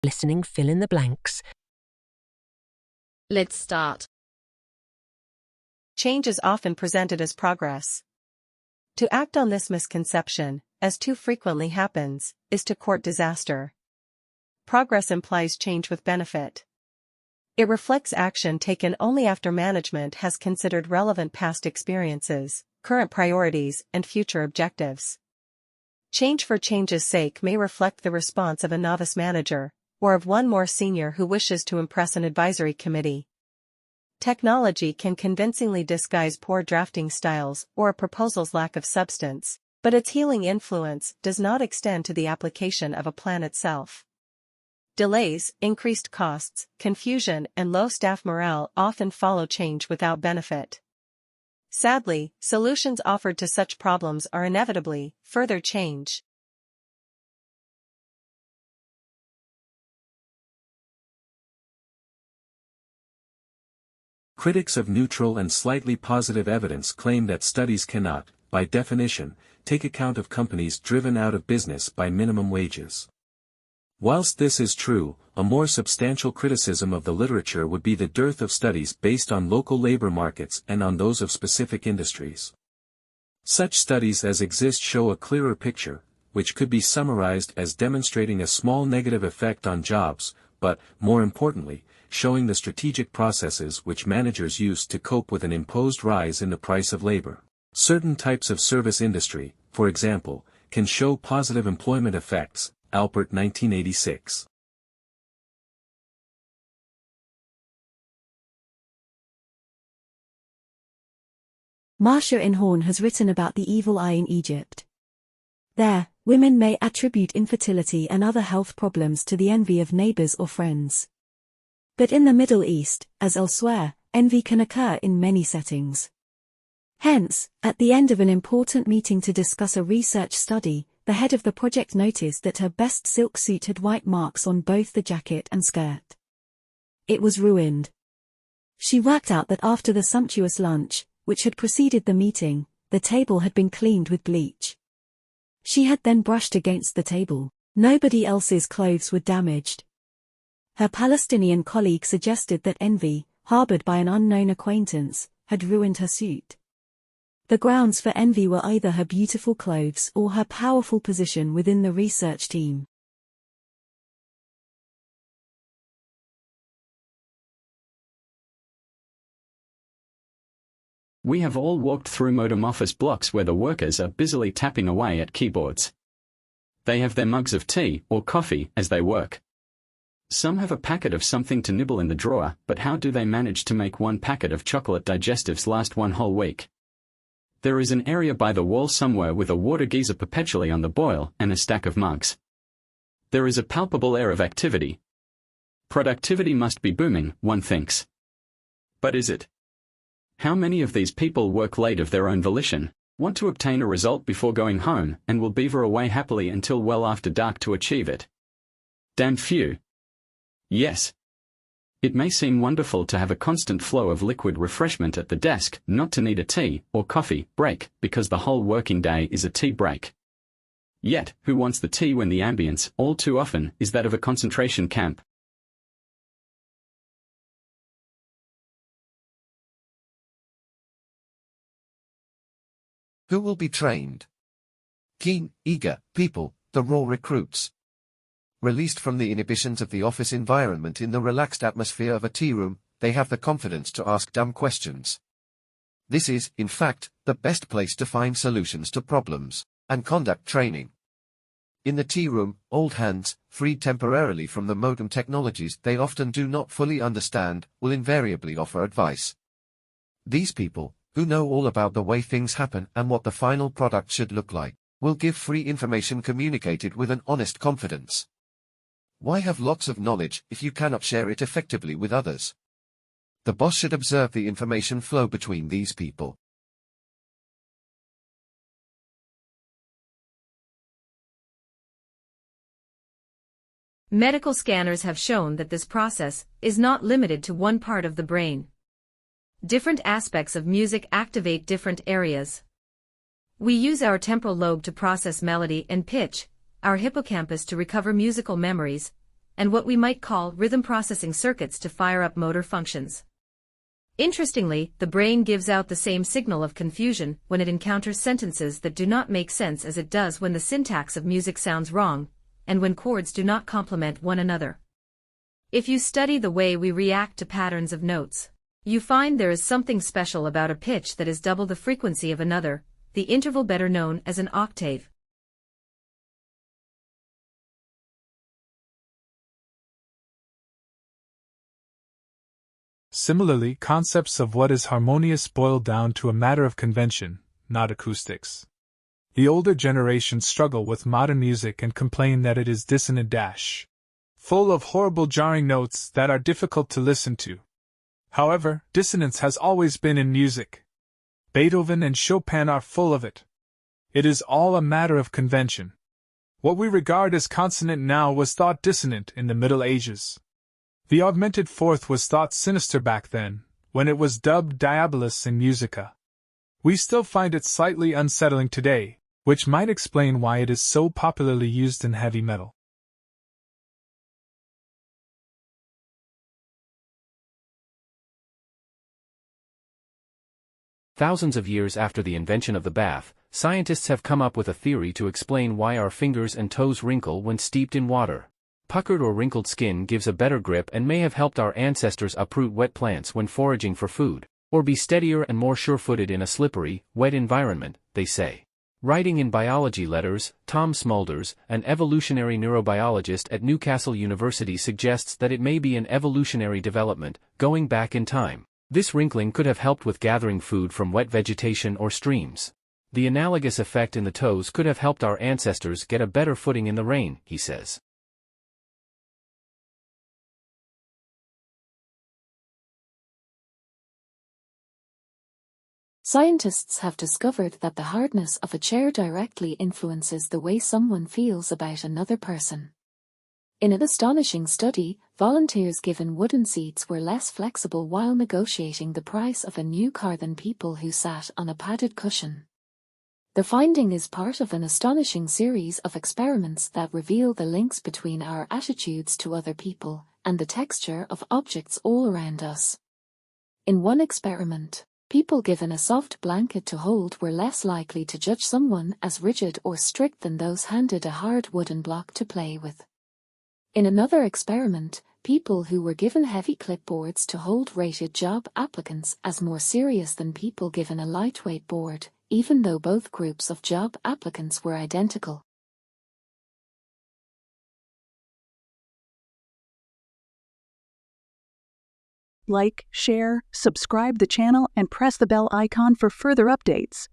Listening, fill in the blanks. Let's start. Change is often presented as progress. To act on this misconception, as too frequently happens, is to court disaster. Progress implies change with benefit. It reflects action taken only after management has considered relevant past experiences, current priorities, and future objectives. Change for change's sake may reflect the response of a novice manager, or of one more senior who wishes to impress an advisory committee. Technology can convincingly disguise poor drafting styles or a proposal's lack of substance, but its healing influence does not extend to the application of a plan itself. Delays, increased costs, confusion, and low staff morale often follow change without benefit. Sadly, solutions offered to such problems are inevitably further change. Critics of neutral and slightly positive evidence claim that studies cannot, by definition, take account of companies driven out of business by minimum wages. Whilst this is true, a more substantial criticism of the literature would be the dearth of studies based on local labor markets and on those of specific industries. Such studies as exist show a clearer picture, which could be summarized as demonstrating a small negative effect on jobs, but, more importantly, showing the strategic processes which managers use to cope with an imposed rise in the price of labor. Certain types of service industry, for example, can show positive employment effects. Alpert 1986. Marsha Inhorn has written about the evil eye in Egypt. There, women may attribute infertility and other health problems to the envy of neighbors or friends. But in the Middle East, as elsewhere, envy can occur in many settings. Hence, at the end of an important meeting to discuss a research study, the head of the project noticed that her best silk suit had white marks on both the jacket and skirt. It was ruined. She worked out that after the sumptuous lunch, which had preceded the meeting, the table had been cleaned with bleach. She had then brushed against the table. Nobody else's clothes were damaged. Her Palestinian colleague suggested that envy, harbored by an unknown acquaintance, had ruined her suit. The grounds for envy were either her beautiful clothes or her powerful position within the research team. We have all walked through modem office blocks where the workers are busily tapping away at keyboards. They have their mugs of tea or coffee as they work. Some have a packet of something to nibble in the drawer, but how do they manage to make one packet of chocolate digestives last one whole week? There is an area by the wall somewhere with a water geyser perpetually on the boil and a stack of mugs. There is a palpable air of activity. Productivity must be booming, one thinks. But is it? How many of these people work late of their own volition, want to obtain a result before going home, and will beaver away happily until well after dark to achieve it? Damn few. Yes. It may seem wonderful to have a constant flow of liquid refreshment at the desk, not to need a tea or coffee break, because the whole working day is a tea break. Yet, who wants the tea when the ambience, all too often, is that of a concentration camp? Who will be trained? Keen, eager people, the raw recruits. Released from the inhibitions of the office environment in the relaxed atmosphere of a tea room, they have the confidence to ask dumb questions. This is, in fact, the best place to find solutions to problems, and conduct training. In the tea room, old hands, freed temporarily from the modem technologies they often do not fully understand, will invariably offer advice. These people, who know all about the way things happen and what the final product should look like, will give free information communicated with an honest confidence. Why have lots of knowledge if you cannot share it effectively with others? The boss should observe the information flow between these people. Medical scanners have shown that this process is not limited to one part of the brain. Different aspects of music activate different areas. We use our temporal lobe to process melody and pitch, our hippocampus to recover musical memories, and what we might call rhythm processing circuits to fire up motor functions. Interestingly, the brain gives out the same signal of confusion when it encounters sentences that do not make sense as it does when the syntax of music sounds wrong, and when chords do not complement one another. If you study the way we react to patterns of notes, you find there is something special about a pitch that is double the frequency of another, the interval better known as an octave. Similarly, concepts of what is harmonious boil down to a matter of convention, not acoustics. The older generations struggle with modern music and complain that it is dissonant, full of horrible jarring notes that are difficult to listen to. However, dissonance has always been in music. Beethoven and Chopin are full of it. It is all a matter of convention. What we regard as consonant now was thought dissonant in the Middle Ages. The augmented fourth was thought sinister back then, when it was dubbed diabolus in musica. We still find it slightly unsettling today, which might explain why it is so popularly used in heavy metal. Thousands of years after the invention of the bath, scientists have come up with a theory to explain why our fingers and toes wrinkle when steeped in water. Puckered or wrinkled skin gives a better grip and may have helped our ancestors uproot wet plants when foraging for food, or be steadier and more sure-footed in a slippery, wet environment, they say. Writing in biology letters, Tom Smulders, an evolutionary neurobiologist at Newcastle University, suggests that it may be an evolutionary development, going back in time. This wrinkling could have helped with gathering food from wet vegetation or streams. The analogous effect in the toes could have helped our ancestors get a better footing in the rain, he says. Scientists have discovered that the hardness of a chair directly influences the way someone feels about another person. In an astonishing study, volunteers given wooden seats were less flexible while negotiating the price of a new car than people who sat on a padded cushion. The finding is part of an astonishing series of experiments that reveal the links between our attitudes to other people and the texture of objects all around us. In one experiment, people given a soft blanket to hold were less likely to judge someone as rigid or strict than those handed a hard wooden block to play with. In another experiment, people who were given heavy clipboards to hold rated job applicants as more serious than people given a lightweight board, even though both groups of job applicants were identical. Like, share, subscribe the channel and press the bell icon for further updates.